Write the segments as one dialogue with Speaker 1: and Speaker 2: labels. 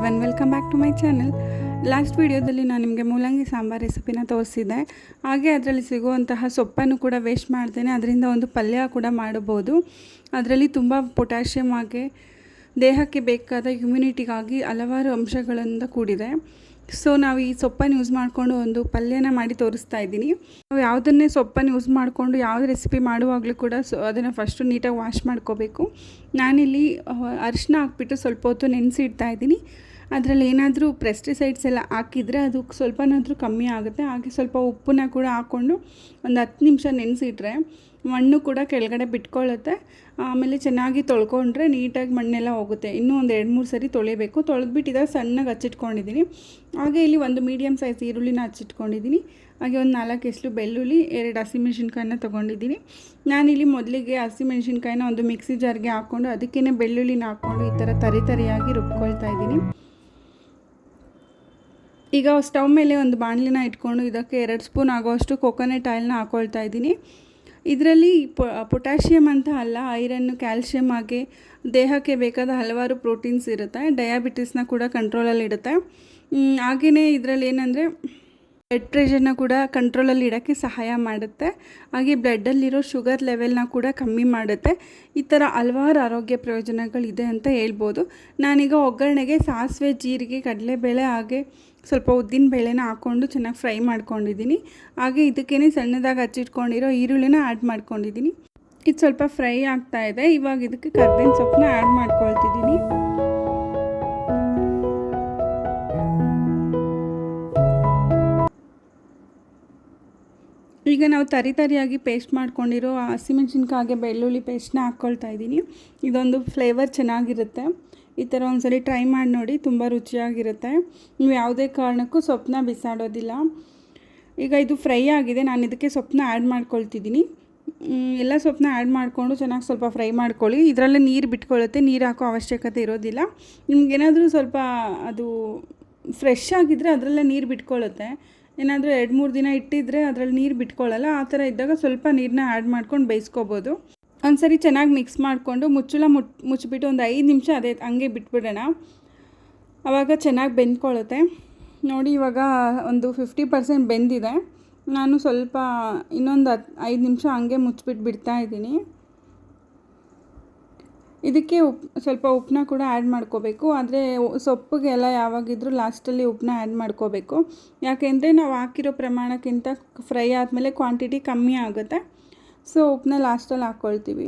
Speaker 1: Everyone, welcome back to my channel. Last ವಿಡಿಯೋದಲ್ಲಿ ನಾನು ನಿಮಗೆ ಮೂಲಂಗಿ ಸಾಂಬಾರು ರೆಸಿಪಿನ ತೋರಿಸಿದ್ದೆ. ಹಾಗೆ ಅದರಲ್ಲಿ ಸಿಗುವಂತಹ ಸೊಪ್ಪನ್ನು ಕೂಡ ವೇಸ್ಟ್ ಮಾಡ್ತೇನೆ, ಅದರಿಂದ ಒಂದು ಪಲ್ಯ ಕೂಡ ಮಾಡಬಹುದು. ಅದರಲ್ಲಿ ತುಂಬ ಪೊಟ್ಯಾಷಿಯಮ್ ಆಗಿ ದೇಹಕ್ಕೆ ಬೇಕಾದ ಇಮ್ಯುನಿಟಿಗಾಗಿ ಹಲವಾರು ಅಂಶಗಳಿಂದ ಕೂಡಿದೆ. ಸೊ ನಾವು ಈ ಸೊಪ್ಪನ್ನು ಯೂಸ್ ಮಾಡಿಕೊಂಡು ಒಂದು ಪಲ್ಯನ ಮಾಡಿ ತೋರಿಸ್ತಾ ಇದ್ದೀನಿ. ನಾವು ಯಾವುದನ್ನೇ ಸೊಪ್ಪನ್ನು ಯೂಸ್ ಮಾಡಿಕೊಂಡು ಯಾವುದೇ ರೆಸಿಪಿ ಮಾಡುವಾಗಲೂ ಕೂಡ ಅದನ್ನು ಫಸ್ಟು ನೀಟಾಗಿ ವಾಶ್ ಮಾಡ್ಕೋಬೇಕು. ನಾನಿಲ್ಲಿ ಅರಿಶಿನ ಹಾಕ್ಬಿಟ್ಟು ಸ್ವಲ್ಪ ಹೊತ್ತು ನೆನೆಸಿಡ್ತಾ ಇದ್ದೀನಿ. ಅದರಲ್ಲಿ ಏನಾದರೂ ಪೆಸ್ಟಿಸೈಡ್ಸ್ ಎಲ್ಲ ಹಾಕಿದರೆ ಅದು ಸ್ವಲ್ಪನಾದರೂ ಕಮ್ಮಿ ಆಗುತ್ತೆ. ಹಾಗೆ ಸ್ವಲ್ಪ ಉಪ್ಪನ್ನ ಕೂಡ ಹಾಕ್ಕೊಂಡು ಒಂದು 10 ನಿಮಿಷ ನೆನೆಸಿಟ್ರೆ ಮಣ್ಣು ಕೂಡ ಕೆಳಗಡೆ ಬಿಟ್ಕೊಳ್ಳುತ್ತೆ. ಆಮೇಲೆ ಚೆನ್ನಾಗಿ ತೊಳ್ಕೊಂಡ್ರೆ ನೀಟಾಗಿ ಮಣ್ಣೆಲ್ಲ ಹೋಗುತ್ತೆ. ಇನ್ನೂ ಒಂದು 2-3 ಸರಿ ತೊಳಿಬೇಕು. ತೊಳೆದ್ಬಿಟ್ಟಿದಾಗ ಸಣ್ಣಗೆ ಹಚ್ಚಿಟ್ಕೊಂಡಿದ್ದೀನಿ. ಹಾಗೆ ಇಲ್ಲಿ ಒಂದು ಮೀಡಿಯಮ್ ಸೈಜ್ ಈರುಳ್ಳಿನ ಹಚ್ಚಿಟ್ಕೊಂಡಿದ್ದೀನಿ. ಹಾಗೆ ಒಂದು 4 ಎಸಳು ಬೆಳ್ಳುಳ್ಳಿ, 2 ಹಸಿಮೆಣ್ಸಿನ್ಕಾಯಿನ ತೊಗೊಂಡಿದ್ದೀನಿ. ನಾನಿಲ್ಲಿ ಮೊದಲಿಗೆ ಹಸಿಮೆಣ್ಸಿನ್ಕಾಯಿನ ಒಂದು ಮಿಕ್ಸಿ ಜಾರ್ಗೆ ಹಾಕ್ಕೊಂಡು ಅದಕ್ಕೇ ಬೆಳ್ಳುಳ್ಳಿನ ಹಾಕ್ಕೊಂಡು ಈ ಥರ ತರಿಯಾಗಿ ರುಬ್ಕೊಳ್ತಾ ಇದ್ದೀನಿ. ಈಗ ಸ್ಟವ್ ಮೇಲೆ ಒಂದು ಬಾಣಲಿನ ಇಟ್ಕೊಂಡು ಇದಕ್ಕೆ 2 ಸ್ಪೂನ್ ಆಗೋಷ್ಟು ಕೋಕೋನಟ್ ಆಯಿಲ್ನ ಹಾಕ್ಕೊಳ್ತಾ ಇದ್ದೀನಿ. ಇದರಲ್ಲಿ ಪೊಟ್ಯಾಷಿಯಮ್ ಅಂತ ಅಲ್ಲ, ಐರನ್ನು, ಕ್ಯಾಲ್ಶಿಯಮ್ ಹಾಗೆ ದೇಹಕ್ಕೆ ಬೇಕಾದ ಹಲವಾರು ಪ್ರೋಟೀನ್ಸ್ ಇರುತ್ತೆ. ಡಯಾಬಿಟಿಸ್ನ ಕೂಡ ಕಂಟ್ರೋಲಲ್ಲಿ ಇಡುತ್ತೆ. ಹಾಗೆಯೇ ಇದರಲ್ಲಿ ಏನಂದರೆ ಬ್ಲಡ್ ಪ್ರೆಷರ್ನ ಕೂಡ ಕಂಟ್ರೋಲಲ್ಲಿ ಇಡೋಕ್ಕೆ ಸಹಾಯ ಮಾಡುತ್ತೆ. ಹಾಗೆ ಬ್ಲಡ್ಡಲ್ಲಿರೋ ಶುಗರ್ ಲೆವೆಲ್ನ ಕೂಡ ಕಮ್ಮಿ ಮಾಡುತ್ತೆ. ಈ ಥರ ಹಲವಾರು ಆರೋಗ್ಯ ಪ್ರಯೋಜನಗಳಿದೆ ಅಂತ ಹೇಳ್ಬೋದು. ನಾನೀಗ ಒಗ್ಗರಣೆಗೆ ಸಾಸಿವೆ, ಜೀರಿಗೆ, ಕಡಲೆಬೇಳೆ ಹಾಗೆ ಸ್ವಲ್ಪ ಉದ್ದಿನ ಬೇಳೆನ ಹಾಕ್ಕೊಂಡು ಚೆನ್ನಾಗಿ ಫ್ರೈ ಮಾಡ್ಕೊಂಡಿದ್ದೀನಿ. ಹಾಗೆ ಇದಕ್ಕೇ ಸಣ್ಣದಾಗಿ ಹಚ್ಚಿಟ್ಕೊಂಡಿರೋ ಈರುಳ್ಳಿನ ಆ್ಯಡ್ ಮಾಡ್ಕೊಂಡಿದ್ದೀನಿ. ಇದು ಸ್ವಲ್ಪ ಫ್ರೈ ಆಗ್ತಾ ಇದೆ. ಇವಾಗ ಇದಕ್ಕೆ ಕರ್ಬೇವಿನ ಸೊಪ್ಪನ್ನ ಆ್ಯಡ್ ಮಾಡ್ಕೊಳ್ತಿದ್ದೀನಿ. ಈಗ ನಾವು ತರಿಯಾಗಿ ಪೇಸ್ಟ್ ಮಾಡ್ಕೊಂಡಿರೋ ಹಸಿಮೆಣ್ಸಿನ್ಕಾಯಿಗೆ ಬೆಳ್ಳುಳ್ಳಿ ಪೇಸ್ಟ್ನ ಹಾಕ್ಕೊಳ್ತಾ ಇದ್ದೀನಿ. ಇದೊಂದು ಫ್ಲೇವರ್ ಚೆನ್ನಾಗಿರುತ್ತೆ. ಈ ಥರ ಒಂದ್ಸರಿ ಟ್ರೈ ಮಾಡಿ ನೋಡಿ, ತುಂಬ ರುಚಿಯಾಗಿರುತ್ತೆ. ನೀವು ಯಾವುದೇ ಕಾರಣಕ್ಕೂ ಸೊಪ್ಪನ್ನ ಬಿಸಾಡೋದಿಲ್ಲ. ಈಗ ಇದು ಫ್ರೈ ಆಗಿದೆ. ನಾನು ಇದಕ್ಕೆ ಸೊಪ್ಪನ್ನ ಆ್ಯಡ್ ಮಾಡ್ಕೊಳ್ತಿದ್ದೀನಿ. ಎಲ್ಲ ಸೊಪ್ಪನ್ನ ಆ್ಯಡ್ ಮಾಡಿಕೊಂಡು ಚೆನ್ನಾಗಿ ಸ್ವಲ್ಪ ಫ್ರೈ ಮಾಡ್ಕೊಳ್ಳಿ. ಇದರಲ್ಲೇ ನೀರು ಬಿಟ್ಕೊಳ್ಳುತ್ತೆ, ನೀರು ಹಾಕೋ ಅವಶ್ಯಕತೆ ಇರೋದಿಲ್ಲ. ನಿಮಗೇನಾದರೂ ಸ್ವಲ್ಪ ಅದು ಫ್ರೆಶ್ ಆಗಿದ್ದರೆ ಅದರಲ್ಲೇ ನೀರು ಬಿಟ್ಕೊಳ್ಳುತ್ತೆ. ಏನಾದರೂ 2-3 ದಿನ ಇಟ್ಟಿದ್ರೆ ಅದರಲ್ಲಿ ನೀರು ಬಿಟ್ಕೊಳ್ಳಲ್ಲ. ಆ ಥರ ಇದ್ದಾಗ ಸ್ವಲ್ಪ ನೀರನ್ನ ಆ್ಯಡ್ ಮಾಡ್ಕೊಂಡು ಬೇಯಿಸ್ಕೋಬೋದು. ಒಂದ್ಸರಿ ಚೆನ್ನಾಗಿ ಮಿಕ್ಸ್ ಮಾಡಿಕೊಂಡು ಮುಚ್ಚಿಬಿಟ್ಟು ಒಂದು 5 ನಿಮಿಷ ಅದೇ ಹಂಗೆ ಬಿಟ್ಬಿಡೋಣ. ಆವಾಗ ಚೆನ್ನಾಗಿ ಬೆಂದ್ಕೊಳ್ಳುತ್ತೆ. ನೋಡಿ, ಇವಾಗ ಒಂದು 50% ಬೆಂದಿದೆ. ನಾನು ಸ್ವಲ್ಪ ಇನ್ನೊಂದು 5 ನಿಮಿಷ ಹಂಗೆ ಮುಚ್ಚಿಬಿಟ್ಟು ಬಿಡ್ತಾಯಿದ್ದೀನಿ. ಇದಕ್ಕೆ ಸ್ವಲ್ಪ ಉಪ್ಪನ್ನ ಕೂಡ ಆ್ಯಡ್ ಮಾಡ್ಕೋಬೇಕು. ಆದರೆ ಸೊಪ್ಪಿಗೆಲ್ಲ ಯಾವಾಗಿದ್ರೂ ಲಾಸ್ಟಲ್ಲಿ ಉಪ್ಪನ್ನ ಆ್ಯಡ್ ಮಾಡ್ಕೋಬೇಕು. ಯಾಕೆಂದರೆ ನಾವು ಹಾಕಿರೋ ಪ್ರಮಾಣಕ್ಕಿಂತ ಫ್ರೈ ಆದಮೇಲೆ ಕ್ವಾಂಟಿಟಿ ಕಮ್ಮಿ ಆಗುತ್ತೆ. ಸೊ ಉಪ್ಪನ್ನ ಲಾಸ್ಟಲ್ಲಿ ಹಾಕ್ಕೊಳ್ತೀವಿ.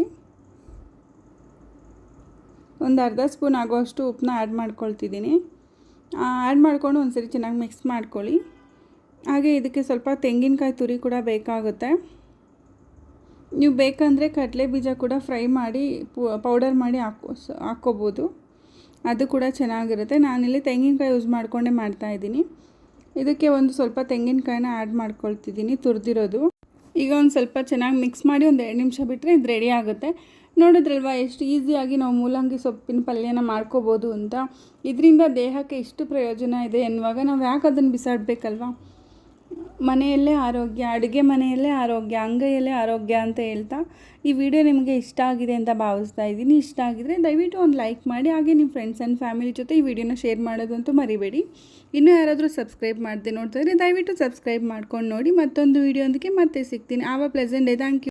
Speaker 1: ಒಂದು ಅರ್ಧ ಸ್ಪೂನ್ ಆಗೋಷ್ಟು ಉಪ್ಪನ್ನ ಆ್ಯಡ್ ಮಾಡ್ಕೊಳ್ತಿದ್ದೀನಿ. ಆ್ಯಡ್ ಮಾಡಿಕೊಂಡು ಒಂದ್ಸರಿ ಚೆನ್ನಾಗಿ ಮಿಕ್ಸ್ ಮಾಡ್ಕೊಳ್ಳಿ. ಹಾಗೆ ಇದಕ್ಕೆ ಸ್ವಲ್ಪ ತೆಂಗಿನಕಾಯಿ ತುರಿ ಕೂಡ ಬೇಕಾಗುತ್ತೆ. ನೀವು ಬೇಕಂದರೆ ಕಡಲೆ ಬೀಜ ಕೂಡ ಫ್ರೈ ಮಾಡಿ ಪೌಡರ್ ಮಾಡಿ ಹಾಕ್ಕೋಬೋದು. ಅದು ಕೂಡ ಚೆನ್ನಾಗಿರುತ್ತೆ. ನಾನಿಲ್ಲಿ ತೆಂಗಿನಕಾಯಿ ಯೂಸ್ ಮಾಡಿಕೊಂಡೇ ಮಾಡ್ತಾಯಿದ್ದೀನಿ. ಇದಕ್ಕೆ ಒಂದು ಸ್ವಲ್ಪ ತೆಂಗಿನಕಾಯಿನ ಆ್ಯಡ್ ಮಾಡ್ಕೊಳ್ತಿದ್ದೀನಿ, ತುರಿದಿರೋದು. ಈಗ ಒಂದು ಸ್ವಲ್ಪ ಚೆನ್ನಾಗಿ ಮಿಕ್ಸ್ ಮಾಡಿ ಒಂದು 2 ನಿಮಿಷ ಬಿಟ್ಟರೆ ಇದು ರೆಡಿ ಆಗುತ್ತೆ. ನೋಡಿದ್ರಲ್ವ ಎಷ್ಟು ಈಸಿಯಾಗಿ ನಾವು ಮೂಲಂಗಿ ಸೊಪ್ಪಿನ ಪಲ್ಯನ ಮಾಡ್ಕೋಬೋದು ಅಂತ. ಇದರಿಂದ ದೇಹಕ್ಕೆ ಇಷ್ಟು ಪ್ರಯೋಜನ ಇದೆ ಎನ್ನುವಾಗ ನಾವು ಯಾಕೆ ಅದನ್ನು ಬಿಸಾಡಬೇಕಲ್ವ. ಮನೆಯಲ್ಲೇ ಆರೋಗ್ಯ, ಅಡುಗೆ ಮನೆಯಲ್ಲೇ ಆರೋಗ್ಯ, ಅಂಗೈಯಲ್ಲೇ ಆರೋಗ್ಯ ಅಂತ ಹೇಳ್ತಾ ಈ ವಿಡಿಯೋ ನಿಮಗೆ ಇಷ್ಟ ಆಗಿದೆ ಅಂತ ಭಾವಿಸ್ತಾ ಇದ್ದೀನಿ. ಇಷ್ಟ ಆಗಿದರೆ ದಯವಿಟ್ಟು ಒಂದು ಲೈಕ್ ಮಾಡಿ. ಹಾಗೆ ನಿಮ್ಮ ಫ್ರೆಂಡ್ಸ್ ಆ್ಯಂಡ್ ಫ್ಯಾಮಿಲಿ ಜೊತೆ ಈ ವಿಡಿಯೋನ ಶೇರ್ ಮಾಡೋದಂತೂ ಮರಿಬೇಡಿ. ಇನ್ನೂ ಯಾರಾದರೂ ಸಬ್ಸ್ಕ್ರೈಬ್ ಮಾಡದೆ ನೋಡ್ತಾ ಇದ್ದರೆ ದಯವಿಟ್ಟು ಸಬ್ಸ್ಕ್ರೈಬ್ ಮಾಡ್ಕೊಂಡು ನೋಡಿ. ಮತ್ತೊಂದು ವಿಡಿಯೋದಕ್ಕೆ ಮತ್ತೆ ಸಿಗ್ತೀನಿ. Pleasant day. Thank you.